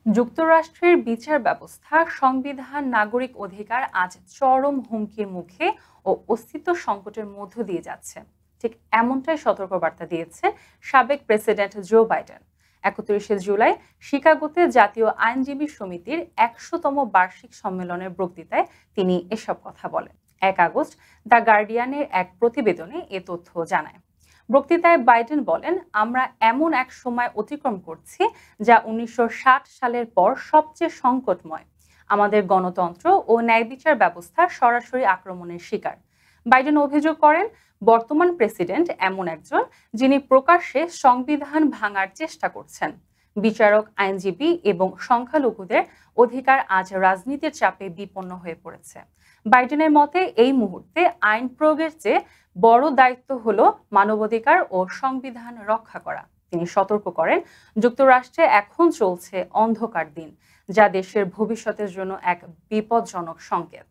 যুক্তরাষ্ট্রের বিচার ব্যবস্থা, সংবিধান, নাগরিক অধিকার আজ চরম হুমকির মুখে ও অস্তিত্ব সংকটের মধ্য দিয়ে যাচ্ছে। ঠিক এমনটাই সতর্কবার্তা দিয়েছেন সাবেক প্রেসিডেন্ট জো বাইডেন। 31শে জুলাই শিকাগোতে জাতীয় আইনজীবী সমিতির 100তম বার্ষিক সম্মেলনের বক্তৃতায় তিনি এসব কথা বলেন। 1 আগস্ট দ্য গার্ডিয়ানের এক প্রতিবেদনে এ তথ্য জানায়। বক্তৃতায় বাইডেন বলেন, আমরা এমন এক সময় অতিক্রম করছি যা 1960 সালের পর সবচেয়ে সংকটময়। আমাদের গণতন্ত্র ও ন্যায় বিচার ব্যবস্থা সরাসরি আক্রমণের শিকার। বাইডেন অভিযোগ করেন, বর্তমান প্রেসিডেন্ট এমন একজন যিনি প্রকাশ্যে সংবিধান ভাঙার চেষ্টা করছেন। বিচারক, আইনজীবী এবং সংখ্যালঘুদের অধিকার আজ রাজনীতির চাপে বিপন্ন হয়ে পড়েছে। বাইডেনের মতে এই মুহূর্তে আইন প্রয়োগের চেয়ে বড় দায়িত্ব হলো মানবাধিকার ও সংবিধান রক্ষা করা। তিনি সতর্ক করেন, যুক্তরাষ্ট্রে এখন চলছে অন্ধকার দিন, যা দেশের ভবিষ্যতের জন্য এক বিপজ্জনক সংকেত।